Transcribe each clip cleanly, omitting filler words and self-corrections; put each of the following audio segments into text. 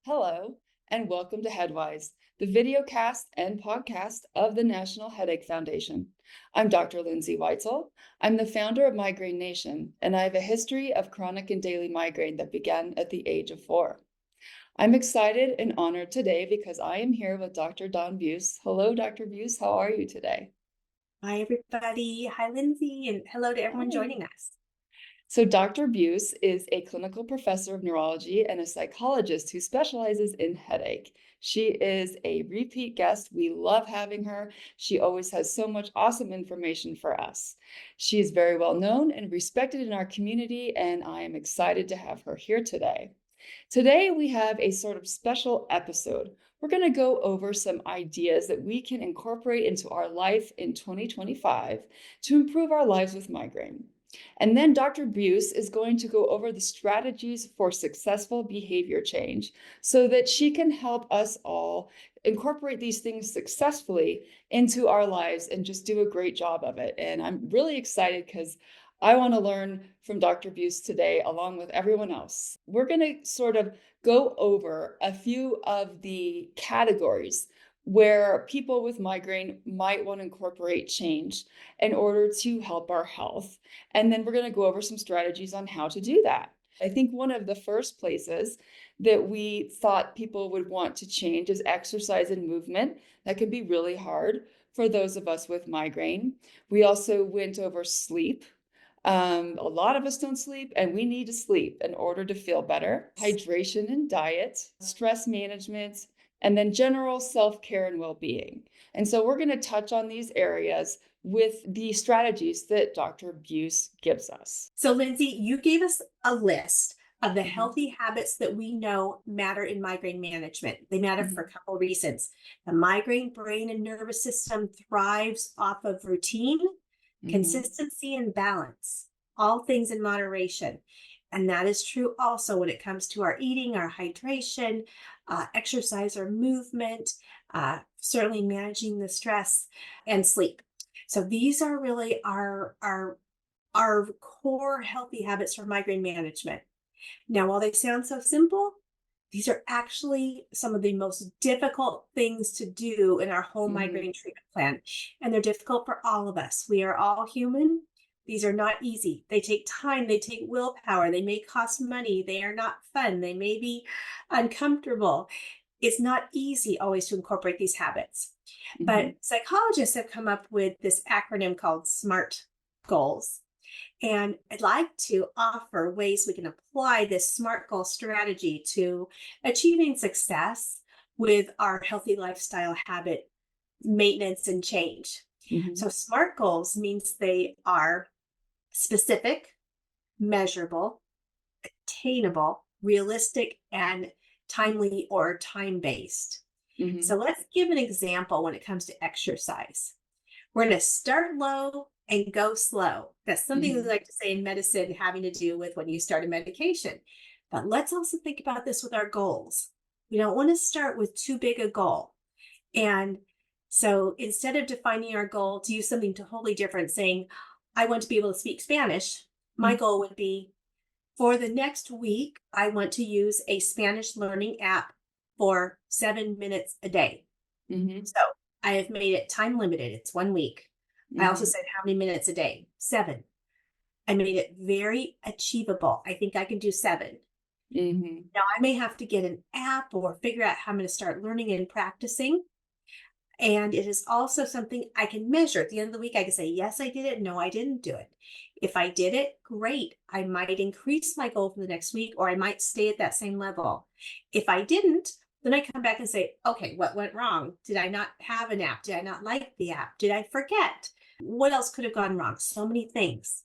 Hello, and welcome to HeadWise, the videocast and podcast of the National Headache Foundation. I'm Dr. Lindsay Weitzel. I'm the founder of Migraine Nation, and I have a history of chronic and daily migraine that began at the age of 4. I'm excited and honored today because I am here with Dr. Dawn Buse. Hello, Dr. Buse. How are you today? Hi, everybody. Hi, Lindsay, and hello to everyone joining us. So Dr. Buse is a clinical professor of neurology and a psychologist who specializes in headache. She is a repeat guest. We love having her. She always has so much awesome information for us. She is very well known and respected in our community, and I am excited to have her here today. Today, we have a sort of special episode. We're going to go over some ideas that we can incorporate into our life in 2025 to improve our lives with migraine. And then Dr. Buse is going to go over the strategies for successful behavior change so that she can help us all incorporate these things successfully into our lives and just do a great job of it. And I'm really excited because I want to learn from Dr. Buse today, along with everyone else. We're going to sort of go over a few of the categories where people with migraine might want to incorporate change in order to help our health. And then we're going to go over some strategies on how to do that. I think one of the first places that we thought people would want to change is exercise and movement. That can be really hard for those of us with migraine. We also went over sleep. A lot of us don't sleep, and we need to sleep in order to feel better. Hydration and diet, stress management, and then general self-care and well-being. And so we're going to touch on these areas with the strategies that Dr. Buse gives us. So, Lindsay, you gave us a list of the healthy habits that we know matter in migraine management. They matter for a couple of reasons. The migraine brain and nervous system thrives off of routine, consistency, and balance, all things in moderation. And that is true also when it comes to our eating, our hydration, exercise or movement, certainly managing the stress and sleep. So these are really our core healthy habits for migraine management. Now, while they sound so simple, these are actually some of the most difficult things to do in our whole migraine treatment plan. And they're difficult for all of us. We are all human. These are not easy. They take time. They take willpower. They may cost money. They are not fun. They may be uncomfortable. It's not easy always to incorporate these habits. But psychologists have come up with this acronym called SMART goals. And I'd like to offer ways we can apply this SMART goal strategy to achieving success with our healthy lifestyle habit maintenance and change. So SMART goals means they are specific, measurable, attainable, realistic, and timely or time-based. So let's give an example when it comes to exercise. We're going to start low and go slow. That's something we like to say in medicine having to do with when you start a medication. But let's also think about this with our goals. We don't want to start with too big a goal. And so instead of defining our goal to use something totally different, saying, I want to be able to speak Spanish, my goal would be, for the next week, I want to use a Spanish learning app for 7 minutes a day. So I have made it time limited. It's 1 week. I also said how many minutes a day? 7. I made it very achievable. I think I can do 7. Now I may have to get an app or figure out how I'm going to start learning and practicing. And it is also something I can measure. At the end of the week, I can say, yes, I did it. No, I didn't do it. If I did it, great. I might increase my goal for the next week, or I might stay at that same level. If I didn't, then I come back and say, okay, what went wrong? Did I not have an app? Did I not like the app? Did I forget? What else could have gone wrong? So many things.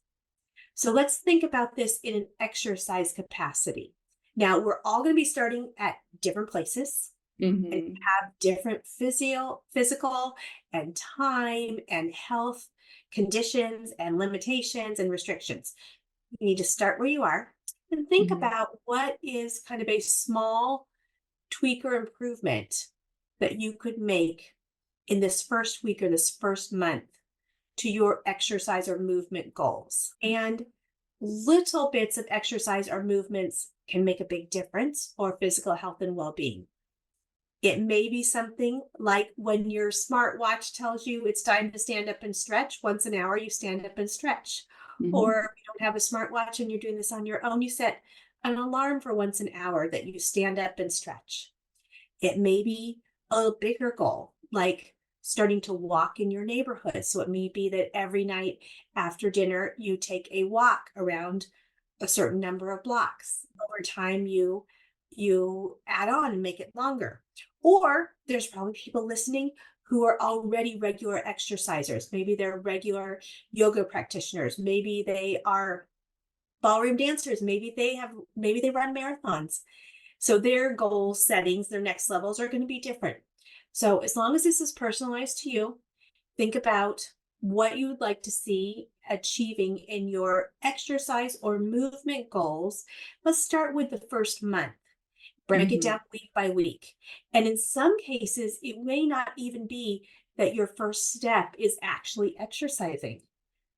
So let's think about this in an exercise capacity. Now, we're all going to be starting at different places. And have different physical and time and health conditions and limitations and restrictions. You need to start where you are and think about what is kind of a small tweak or improvement that you could make in this first week or this first month to your exercise or movement goals. And little bits of exercise or movements can make a big difference, or physical health and well-being. It may be something like when your smartwatch tells you it's time to stand up and stretch. Once an hour, you stand up and stretch. Mhm. Or if you don't have a smartwatch and you're doing this on your own, you set an alarm for once an hour that you stand up and stretch. It may be a bigger goal, like starting to walk in your neighborhood. So it may be that every night after dinner, you take a walk around a certain number of blocks. Over time, you add on and make it longer. Or there's probably people listening who are already regular exercisers. Maybe they're regular yoga practitioners. Maybe they are ballroom dancers. Maybe they run marathons. So their goal settings, their next levels are going to be different. So as long as this is personalized to you, think about what you would like to see achieving in your exercise or movement goals. Let's start with the first month. Break it Mhm. down week by week. And in some cases, it may not even be that your first step is actually exercising.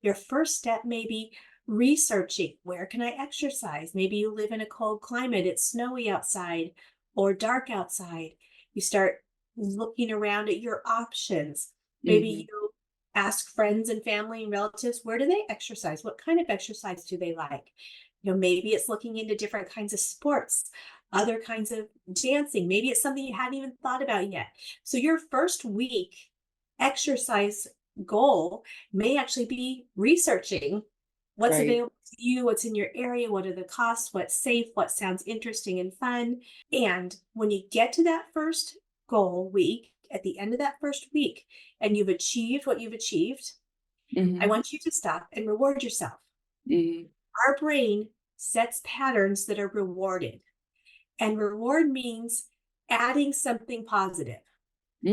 Your first step may be researching, where can I exercise? Maybe you live in a cold climate, it's snowy outside or dark outside. You start looking around at your options. Maybe Mhm. you ask friends and family and relatives, where do they exercise? What kind of exercise do they like? Maybe it's looking into different kinds of sports, other kinds of dancing. Maybe it's something you hadn't even thought about yet. So your first week exercise goal may actually be researching what's Right. available to you, what's in your area, what are the costs, what's safe, what sounds interesting and fun. And when you get to that first goal week, at the end of that first week, and you've achieved what you've achieved, I Mhm. want you to stop and reward yourself. Mhm. Our brain sets patterns that are rewarded, and reward means adding something positive.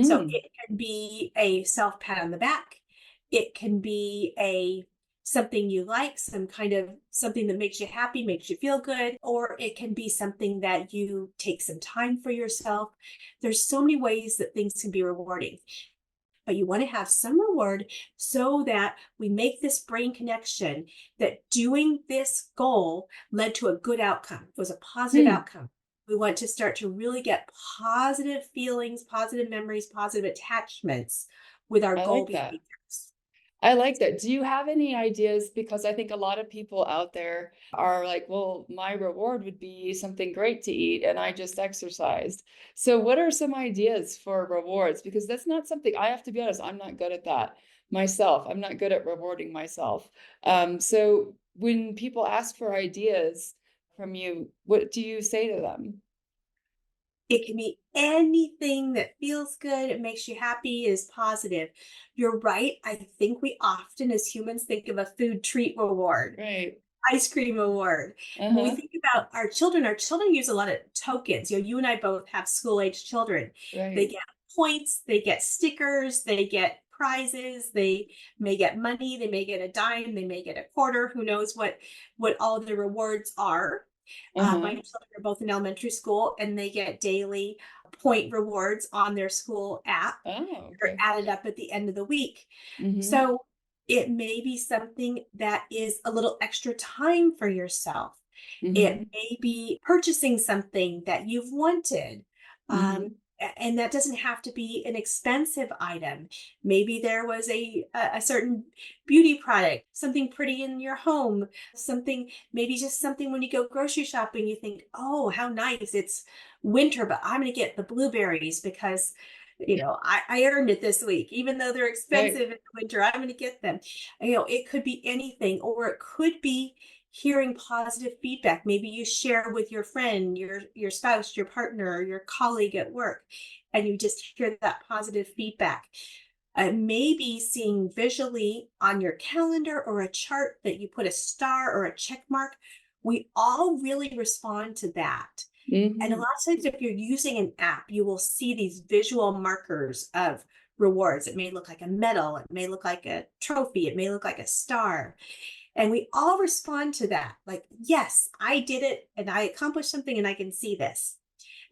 So Mm. it can be a self pat on the back. It can be a something you like, some kind of something that makes you happy, makes you feel good, or it can be something that you take some time for yourself. There's so many ways that things can be rewarding, but you want to have some reward so that we make this brain connection that doing this goal led to a good outcome. It was a positive Hmm. outcome. We want to start to really get positive feelings, positive memories, positive attachments with our I goal like that. behaviors. I like that. Do you have any ideas? Because I think a lot of people out there are like, well, my reward would be something great to eat, and I just exercised. So, what are some ideas for rewards? Because that's not something I have to be honest, I'm not good at that myself. I'm not good at rewarding myself. So, when people ask for ideas from you, what do you say to them? It can be anything that feels good, it makes you happy, is positive. You're right. I think we often, as humans, think of a food treat reward, Right. ice cream award. When we Uh-huh. think about our children use a lot of tokens. You and I both have school-age children. They Right. get points, they get stickers, they get prizes, they may get money, they may get a dime, they may get a quarter. Who knows what all of the rewards are. My Uh-huh. children are both in elementary school, and they get daily point rewards on their school app. Oh, They're okay. added up at the end of the week. Mm-hmm. So it may be something that is a little extra time for yourself. It Mm-hmm. may be purchasing something that you've wanted. Mm-hmm. And that doesn't have to be an expensive item. Maybe there was a certain beauty product, something pretty in your home, something, maybe just something when you go grocery shopping, you think, oh, how nice. It's winter, but I'm going to get the blueberries because I earned it this week. Even though they're Right. expensive in the winter, I'm going to get them. It could be anything, or it could be hearing positive feedback. Maybe you share with your friend, your spouse, your partner, your colleague at work, and you just hear that positive feedback. Maybe seeing visually on your calendar or a chart that you put a star or a check mark. We all really respond to that. And a Mm-hmm. lot of times, if you're using an app, you will see these visual markers of rewards. It may look like a medal, it may look like a trophy, it may look like a star. And we all respond to that. Like, yes, I did it and I accomplished something and I can see this.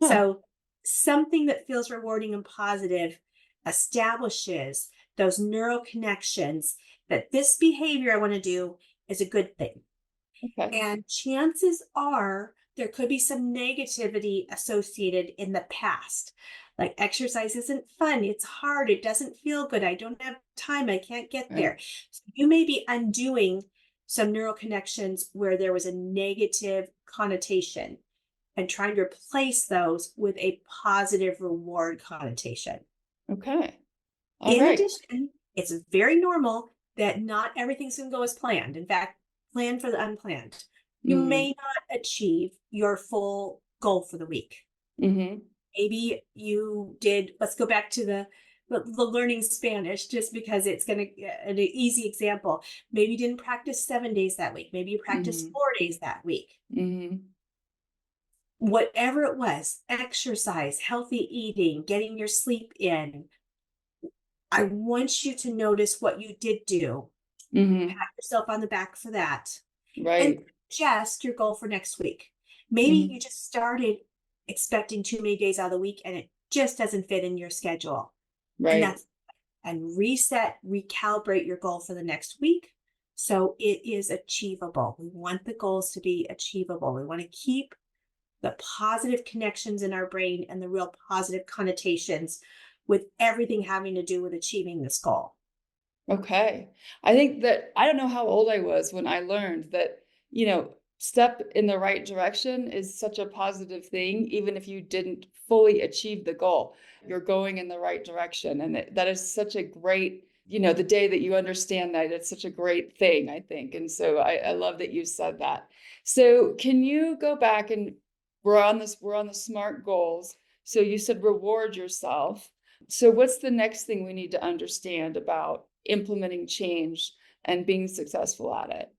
Huh. So, something that feels rewarding and positive establishes those neural connections that this behavior I want to do is a good thing. Okay. And chances are there could be some negativity associated in the past. Like exercise isn't fun, it's hard, it doesn't feel good, I don't have time, I can't get Right. there. So you may be undoing some neural connections where there was a negative connotation and trying to replace those with a positive reward connotation. Okay. All In right. addition, it's very normal that not everything's going to go as planned. In fact, plan for the unplanned. You Mm-hmm. may not achieve your full goal for the week. Mm-hmm. Maybe you did, let's go back to the learning Spanish, just because it's going to an easy example. Maybe you didn't practice 7 days that week. Maybe you practiced Mm-hmm. 4 days that week. Mm-hmm. Whatever it was, exercise, healthy eating, getting your sleep in, I want you to notice what you did do, Mm-hmm. pat yourself on the back for that, and Right. adjust your goal for next week. Maybe Mm-hmm. you just started expecting too many days out of the week and it just doesn't fit in your schedule. And Right. that's and reset, recalibrate your goal for the next week so it is achievable. We want the goals to be achievable. We want to keep the positive connections in our brain and the real positive connotations with everything having to do with achieving this goal. Okay. I think that I don't know how old I was when I learned that, step in the right direction is such a positive thing, even if you didn't fully achieve the goal. You're going in the right direction. And that is such a great, the day that you understand that, it's such a great thing, I think. And so I love that you said that. So can you go back and we're on the SMART goals. So you said reward yourself. So what's the next thing we need to understand about implementing change and being successful at it?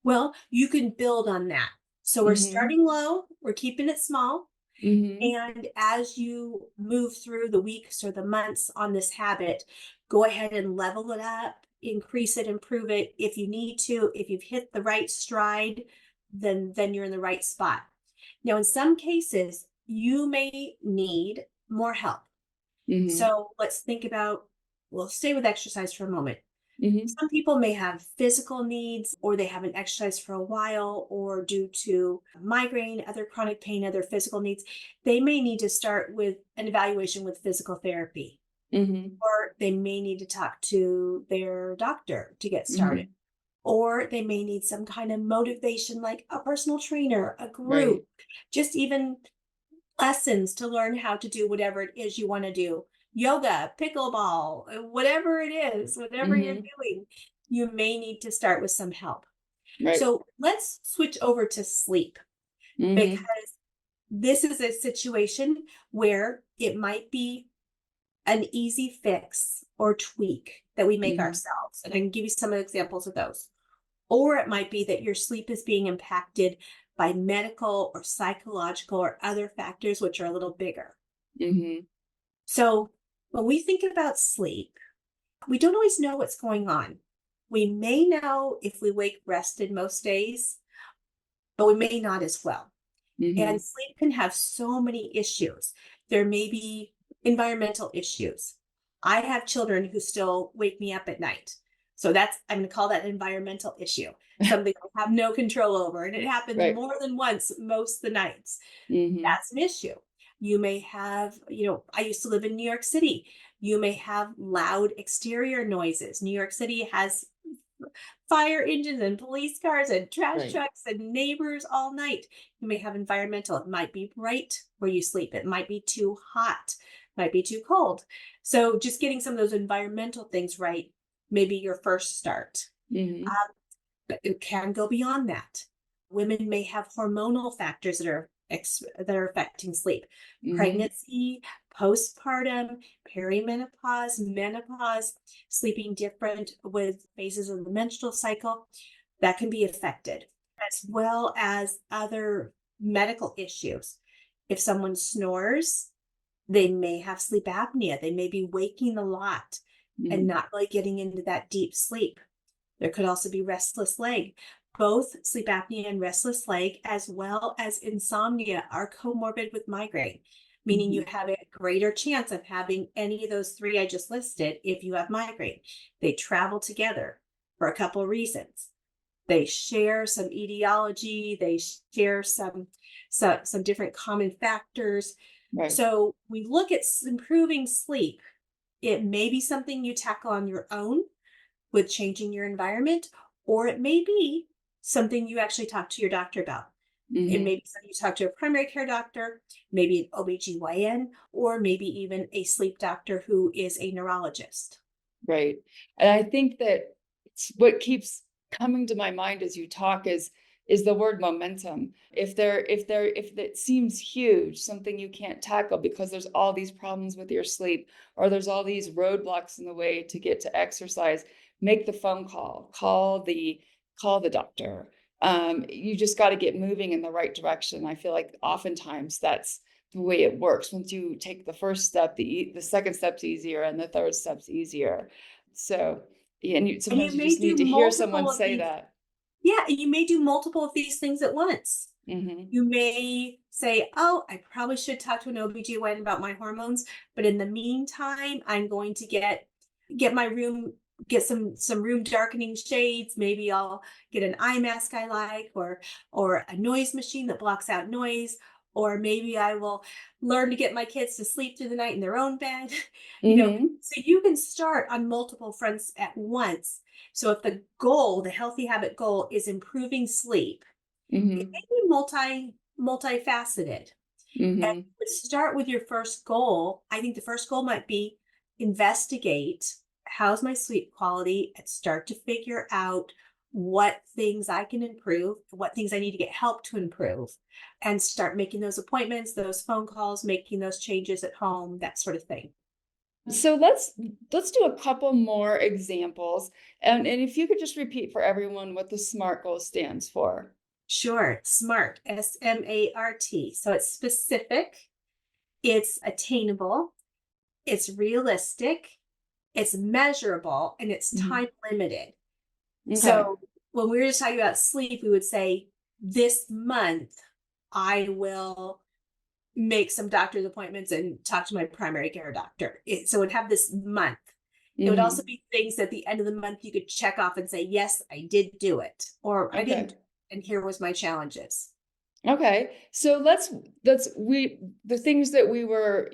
Well, you can build on that. So we're Mhm. starting low, we're keeping it small. Mhm. And as you move through the weeks or the months on this habit, go ahead and level it up, increase it, improve it if you need to. If you've hit the right stride, then you're in the right spot. Now, in some cases, you may need more help. Mhm. So let's think about, we'll stay with exercise for a moment. Mhm. Some people may have physical needs, or they haven't exercised for a while, or due to migraine, other chronic pain, other physical needs, they may need to start with an evaluation with physical therapy, Mhm. or they may need to talk to their doctor to get started, Mhm. or they may need some kind of motivation like a personal trainer, a group, Right. just even lessons to learn how to do whatever it is you want to do. Yoga, pickleball, whatever it is, whatever you're Mhm. doing, you may need to start with some help. Right. So let's switch over to sleep, Mhm. because this is a situation where it might be an easy fix or tweak that we make Mhm. ourselves. And I can give you some examples of those. Or it might be that your sleep is being impacted by medical or psychological or other factors, which are a little bigger. Mhm. So when we think about sleep, we don't always know what's going on. We may know if we wake rested most days, but we may not as well. And Mhm. sleep can have so many issues. There may be environmental issues. I have children who still wake me up at night. So I'm going to call that an environmental issue, something I have no control over. And it happens Right. more than once most of the nights. Mhm. That's an issue. You may have, I used to live in New York City. You may have loud exterior noises. New York City has fire engines and police cars and trash Right. trucks and neighbors all night. You may have environmental. It might be bright where you sleep. It might be too hot, might be too cold. So just getting some of those environmental things right may be your first start. Mhm. Um, but it can go beyond that. Women may have hormonal factors that are affecting sleep. Mhm. Pregnancy, postpartum, perimenopause, menopause, sleeping different with phases of the menstrual cycle, that can be affected, as well as other medical issues. If someone snores, they may have sleep apnea. They may be waking a lot and Mhm. not really getting into that deep sleep. There could also be restless leg. Both sleep apnea and restless leg, as well as insomnia, are comorbid with migraine, meaning you Mhm. have a greater chance of having any of those three I just listed if you have migraine. They travel together for a couple of reasons. They share some etiology, they share some different common factors. Right. So we look at improving sleep. It may be something you tackle on your own with changing your environment, or it may be something you actually talk to your doctor about. It may Hmm. be something you talk to a primary care doctor, maybe an OBGYN, or maybe even a sleep doctor who is a neurologist. Right. And I think that what keeps coming to my mind as you talk is the word momentum. If it seems huge, something you can't tackle because there's all these problems with your sleep, or there's all these roadblocks in the way to get to exercise, make the phone call, call the doctor. You just got to get moving in the right direction. I feel like oftentimes that's the way it works. Once you take the first step, the second step's easier, and the third step's easier. So, yeah, and And you sometimes you may just do need to hear someone multiple of say these. that. Yeah, and you may do multiple of these things at once. Hmm. You may say, oh, I probably should talk to an OBGYN about my hormones, but in the meantime, I'm going to get my room, get some room darkening shades. Maybe I'll get an eye mask I like, or a noise machine that blocks out noise, or maybe I will learn to get my kids to sleep through the night in their own bed. Hmm. So you can start on multiple fronts at once. So if the goal, the healthy habit goal, is improving sleep, it may Hmm. be multifaceted. And Hmm. start with your first goal. I think the first goal might be investigate how's my sleep quality, and start to figure out what things I can improve, what things I need to get help to improve, and start making those appointments, those phone calls, making those changes at home, that sort of thing. So let's do a couple more examples, and if you could just repeat for everyone what the SMART goal stands for. Sure. SMART, SMART. So it's specific, it's attainable, it's realistic, it's measurable, and it's Hmm. time limited. Okay. So when we were just talking about sleep, we would say, this month, I will make some doctor's appointments and talk to my primary care doctor. So it would have this month. It would also Hmm. be things at the end of the month you could check off and say, yes, I did do it, or I didn't, Okay. and here was my challenges. Okay. So let's we the things that we were,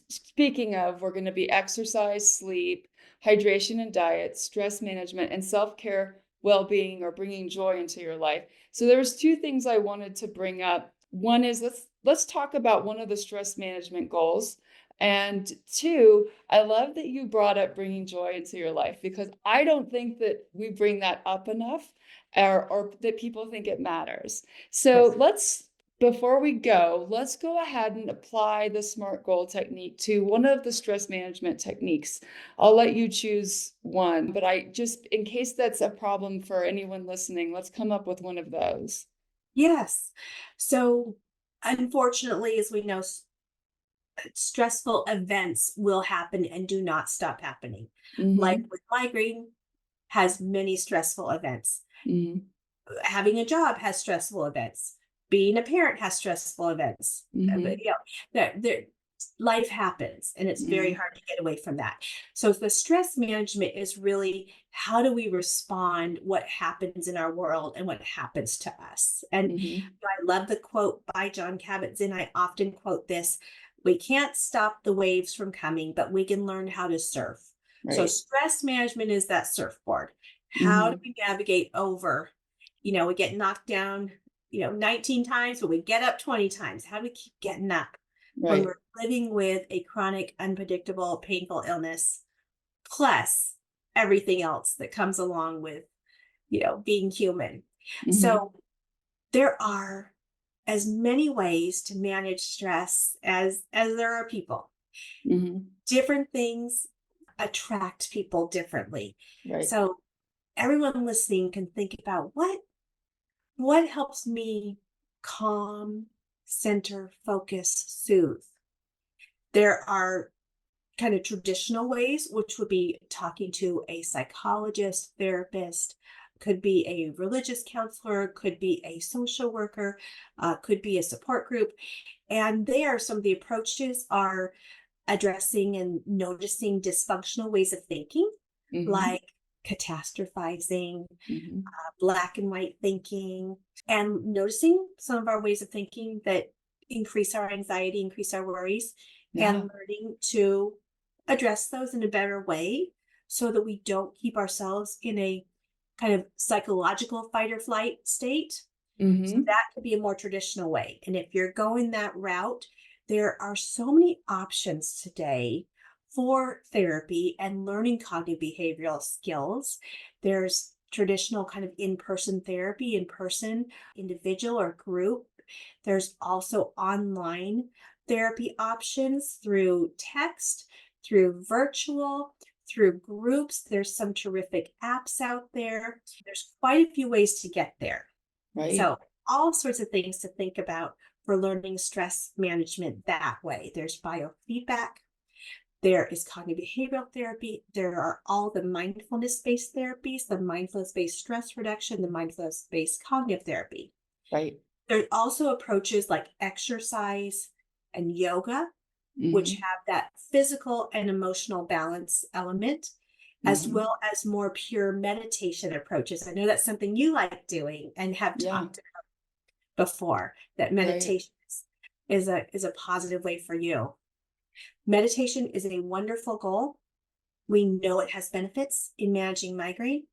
speaking of, we're going to be exercise, sleep, hydration and diet, stress management, and self-care, well-being, or bringing joy into your life. So there was two things I wanted to bring up. One is let's talk about one of the stress management goals. And two, I love that you brought up bringing joy into your life, because I don't think that we bring that up enough, or that people think it matters. So Yes. before we go, let's go ahead and apply the SMART goal technique to one of the stress management techniques. I'll let you choose one, but in case that's a problem for anyone listening, let's come up with one of those. Yes. So unfortunately, as we know, stressful events will happen and do not stop happening. Like Hmm. with migraine, has many stressful events. Hmm. Having a job has stressful events. Being a parent has stressful events. But Hmm. life happens, and it's very Hmm. hard to get away from that. So the stress management is really, how do we respond, what happens in our world and what happens to us. And Hmm. I love the quote by John Kabat-Zinn. I often quote this: we can't stop the waves from coming, but we can learn how to surf. So Right. stress management is that surfboard. How do Hmm. we navigate over? We get knocked down, 19 times, but we get up 20 times. How do we keep getting up when Right. we're living with a chronic, unpredictable, painful illness, plus everything else that comes along with, being human? Hmm. So there are as many ways to manage stress as there are people. Hmm. Different things attract people differently. Right. So everyone listening can think about what helps me calm, center, focus, soothe. There are kind of traditional ways, which would be talking to a psychologist, therapist, could be a religious counselor, could be a social worker, could be a support group. And there, some of the approaches are addressing and noticing dysfunctional ways of thinking, Hmm. like catastrophizing, Mhm. black and white thinking, and noticing some of our ways of thinking that increase our anxiety, increase our worries, Yeah. and learning to address those in a better way so that we don't keep ourselves in a kind of psychological fight or flight state. So Mhm. that could be a more traditional way. And if you're going that route, there are so many options today for therapy and learning cognitive behavioral skills. There's traditional kind of in-person therapy, in person, individual or group. There's also online therapy options through text, through virtual, through groups. There's some terrific apps out there. There's quite a few ways to get there. Right. So all sorts of things to think about for learning stress management that way. There's biofeedback. There is cognitive behavioral therapy. There are all the mindfulness-based therapies, the mindfulness-based stress reduction, the mindfulness-based cognitive therapy. Right. There's also approaches like exercise and yoga, which Mhm. have that physical and emotional balance element, as Mhm. well as more pure meditation approaches. I know that's something you like doing and have Yeah. talked before, that Right. meditation is a positive way for you. Meditation is a wonderful goal. We know it has benefits in managing migraine.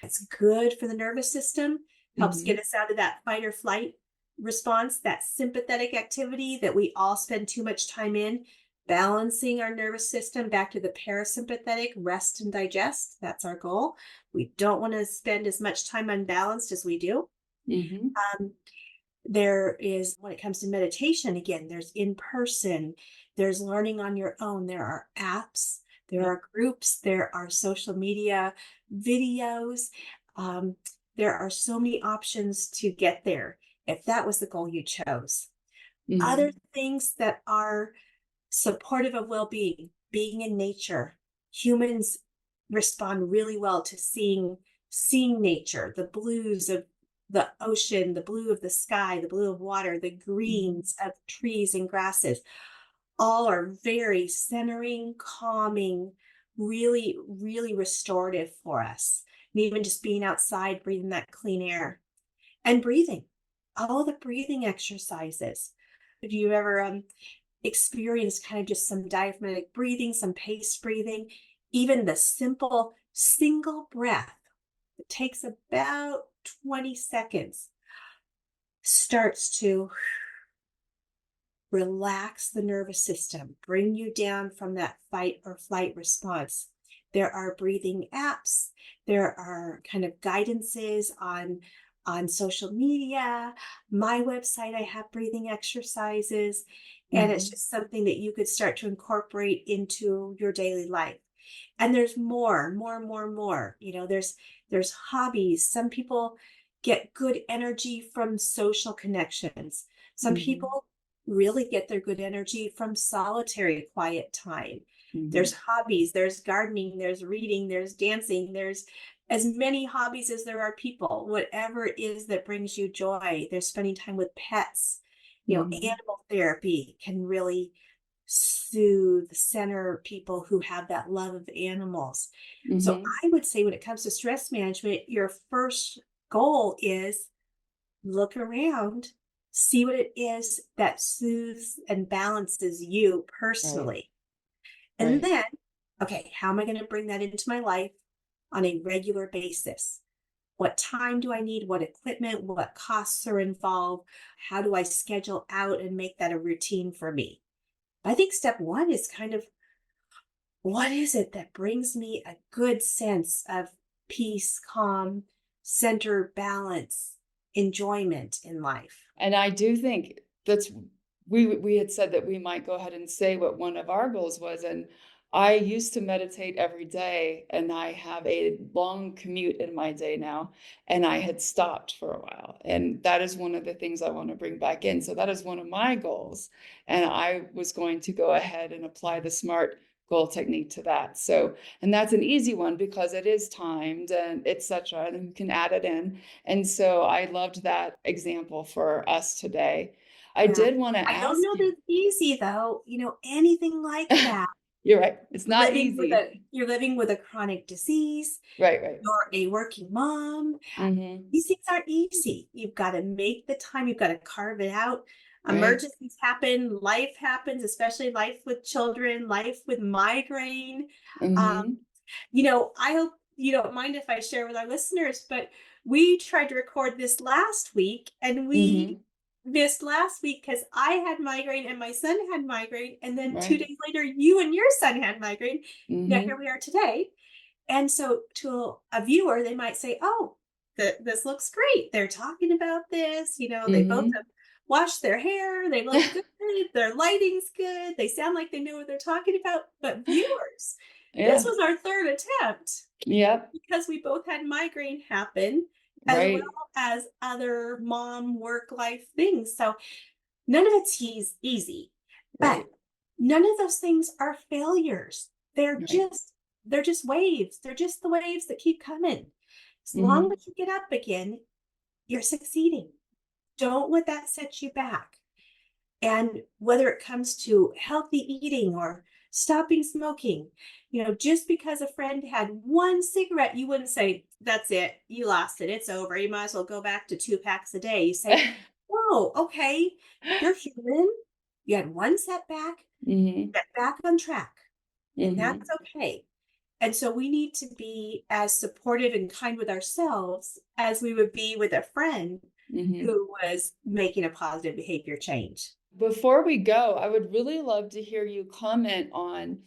It's good for the nervous system, helps get Mhm. us out of that fight or flight response, that sympathetic activity that we all spend too much time in, balancing our nervous system back to the parasympathetic, rest and digest. That's our goal. We don't want to spend as much time unbalanced as we do. Mhm. Um, there is, when it comes to meditation, again, there's in person, there's learning on your own, there are apps, there Right. are groups, there are social media videos. um, there are so many options to get there if that was the goal you chose. Other Mhm. things that are supportive of well-being, being in nature. Humans respond really well to seeing nature, the blues of the ocean, the blue of the sky, the blue of water, the Mhm. greens of trees and grasses. All are very centering, calming, really, really restorative for us. And even just being outside, breathing that clean air and breathing, all the breathing exercises. If you ever experience kind of just some diaphragmatic breathing, some paced breathing, even the simple single breath, it takes about 20 seconds, starts to relax the nervous system, bring you down from that fight or flight response. There are breathing apps. There are kind of guidances on social media. My website, I have breathing exercises, and it's Mhm. just something that you could start to incorporate into your daily life. And there's more. There's hobbies. Some people get good energy from social connections. Some Mhm. people really get their good energy from solitary quiet time. There's Mhm. hobbies, there's gardening, there's reading, there's dancing, there's as many hobbies as there are people. Whatever it is that brings you joy, there's spending time with pets. Mhm. Animal therapy can really soothe, center people who have that love of animals. So Mhm. I would say when it comes to stress management, your first goal is look around, see what it is that soothes and balances you Right. personally. And Right. then, okay, how am I going to bring that into my life on a regular basis? What time do I need? What equipment? What costs are involved? How do I schedule out and make that a routine for me? I think step one is kind of what is it that brings me a good sense of peace, calm, center, balance, enjoyment in life? And I do think that's we had said that we might go ahead and say what one of our goals was, and I used to meditate every day, and I have a long commute in my day now, and I had stopped for a while. And that is one of the things I want to bring back in. So that is one of my goals. And I was going to go ahead and apply the SMART goal technique to that. So, and that's an easy one because it is timed and etc. And you can add it in. And so I loved that example for us today. I Yeah. did want to I don't ask know that you. it's easy though, anything like that. You're right. It's not easy. You're living with a chronic disease, Right, right. you're a working mom. Mhm. These things aren't easy. You've got to make the time, you've got to carve it out. Right. Emergencies happen, life happens, especially life with children, life with migraine. Um, Mhm. I hope you don't mind if I share with our listeners, but we tried to record this last week and we Mhm. missed last week because I had migraine and my son had migraine. And then two Right. days later, you and your son had migraine. Now here Mhm. we are today. And so to a viewer, they might say, oh, this looks great. They're talking about this. They both Mhm. have washed their hair. They look good. Their lighting's good. They sound like they know what they're talking about. But viewers, this Yeah. was our third attempt Yep. because we both had migraine happen as well Right. as other mom work life things. So none of it's easy, but Right. none of those things are failures. They're Right. just they're just waves. They're just the waves that keep coming. As long Mhm. as you get up again, you're succeeding. Don't let that set you back. And whether it comes to healthy eating or stopping smoking, just because a friend had one cigarette, you wouldn't say, that's it, you lost it, it's over. You might as well go back to 2 packs a day. You say, oh, okay, you're human. You had one setback, Mhm. get back on track, and that's Mhm. okay. And so we need to be as supportive and kind with ourselves as we would be with a friend Mhm. who was making a positive behavior change. Before we go, I would really love to hear you comment on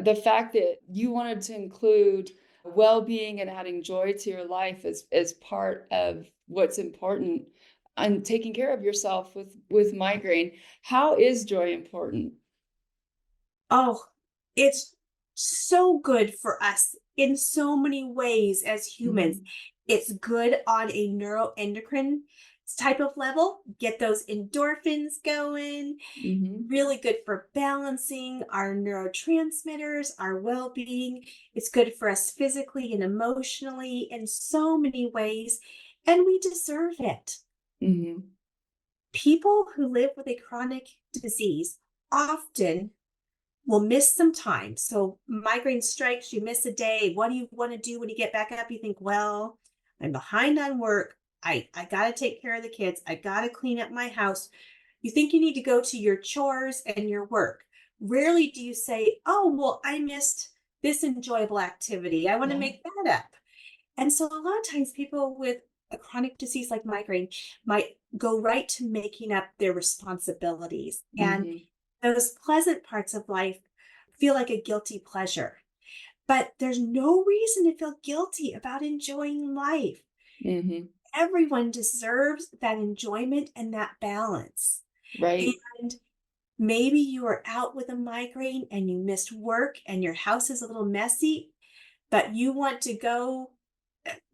the fact that you wanted to include well-being and adding joy to your life as part of what's important and taking care of yourself with migraine. How is joy important? Oh, it's so good for us in so many ways as humans. Mhm. It's good on a neuroendocrine type of level, get those endorphins going, Mhm. really good for balancing our neurotransmitters, our well being. It's good for us physically and emotionally in so many ways, and we deserve it. Mhm. People who live with a chronic disease often will miss some time. So migraine strikes, you miss a day. What do you want to do when you get back up? You think, well, I'm behind on work. I got to take care of the kids. I got to clean up my house. You think you need to go to your chores and your work. Rarely do you say, oh, well, I missed this enjoyable activity. I want to Yeah. make that up. And so a lot of times people with a chronic disease like migraine might go right to making up their responsibilities. And Mhm. those pleasant parts of life feel like a guilty pleasure. But there's no reason to feel guilty about enjoying life. Mhm. Everyone deserves that enjoyment and that balance. Right. And maybe you are out with a migraine and you missed work and your house is a little messy, but you want to go,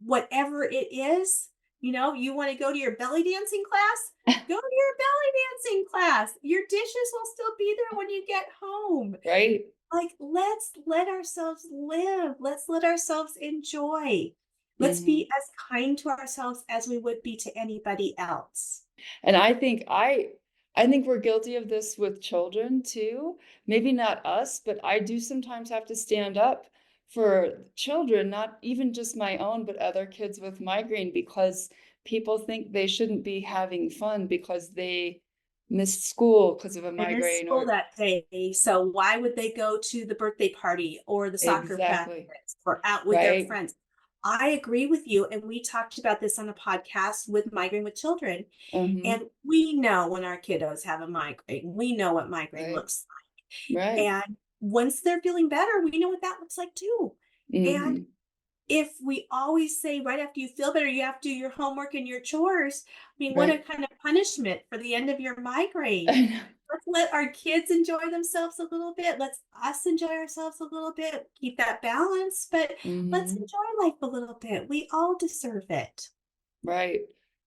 whatever it is, you want to go to your belly dancing class, go to your belly dancing class. Your dishes will still be there when you get home. Right. Like, let's let ourselves live. Let's let ourselves enjoy. Let's be Mhm. as kind to ourselves as we would be to anybody else. And I think we're guilty of this with children too. Maybe not us, but I do sometimes have to stand up for children, not even just my own, but other kids with migraine because people think they shouldn't be having fun because they missed school because of a They missed migraine school or that day, so why would they go to the birthday party or the soccer exactly. practice or out with their Right. friends? I agree with you, and we talked about this on a podcast with Migraine with Children, Mhm. and we know when our kiddos have a migraine. We know what migraine Right. looks like, Right. and once they're feeling better, we know what that looks like too. And Mhm. if we always say right after you feel better, you have to do your homework and your chores, I mean, what a Right. kind of punishment for the end of your migraine. I know. Let's let our kids enjoy themselves a little bit. Let's us enjoy ourselves a little bit. Keep that balance, but let's Mhm. enjoy life a little bit. We all deserve it. Right.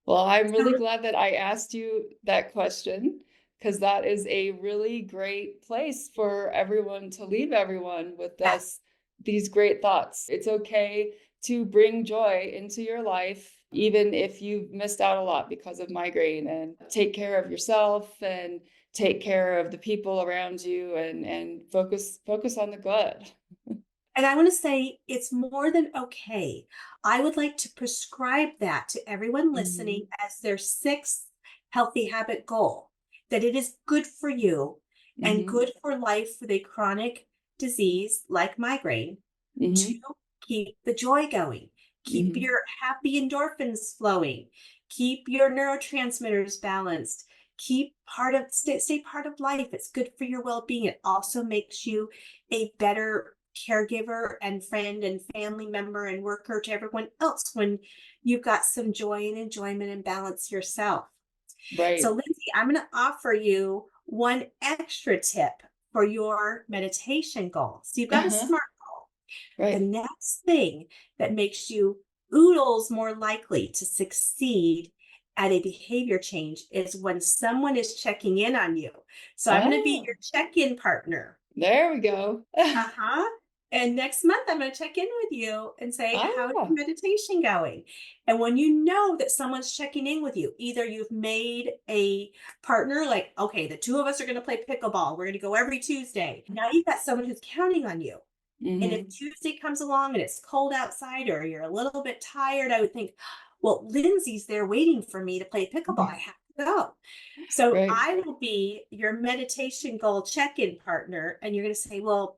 Well, I'm really So, glad that I asked you that question because that is a really great place for everyone to leave everyone with yes, these great thoughts. It's okay to bring joy into your life, even if you've missed out a lot because of migraine, and take care of yourself and take care of the people around you and focus on the good. And I want to say it's more than okay. I would like to prescribe that to everyone listening Mhm, as their sixth healthy habit goal, that it is good for you and mhm, good for life with a chronic disease like migraine to mhm, keep the joy going, keep mhm. your happy endorphins flowing, keep your neurotransmitters balanced, keep stay part of life. It's good for your well-being. It also makes you a better caregiver and friend and family member and worker to everyone else when you've got some joy and enjoyment and balance yourself. So, Right. Lindsay, I'm going to offer you one extra tip for your meditation goal. So, you've got a Uh-huh. SMART goal. The Right. next thing that makes you oodles more likely to succeed at a behavior change is when someone is checking in on you. So, I'm going to be Ah, your check in partner. there we go. Uh-huh. And next month, I'm going to check in with you and say, how's Ah, your meditation going? And when you know that someone's checking in with you, either you've made a partner, like, okay, the two of us are going to play pickleball. We're going to go every Tuesday. Now you've got someone who's counting on you. And if mhm. Tuesday comes along and it's cold outside or you're a little bit tired, I would think, well, Lindsay's there waiting for me to play pickleball. I have to go. So Right. I will be your meditation goal check-in partner. And you're going to say, well,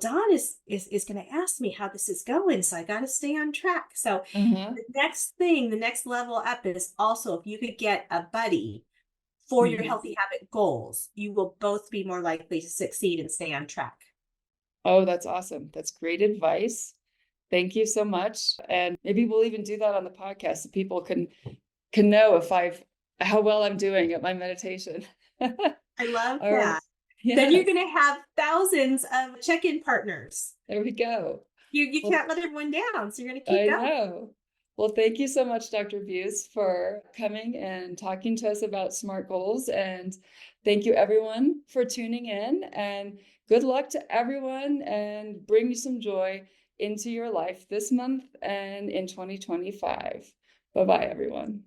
Dawn is going to ask me how this is going, so I got to stay on track. So Uh-huh. the next thing, the next level up is also if you could get a buddy for your Mhm. healthy habit goals, you will both be more likely to succeed and stay on track. Oh, that's awesome. That's great advice. Thank you so much. And maybe we'll even do that on the podcast so people can know if I've how well I'm doing at my meditation. I love All right. that. Then you're Yes, going to have thousands of check-in partners. there we go. You Well, can't let everyone down, so you're going to keep I going. know. Well, thank you so much, Dr. Buse, for coming and talking to us about SMART goals. And thank you, everyone, for tuning in. And good luck to everyone and bring you some joy into your life this month and in 2025. Bye bye, everyone.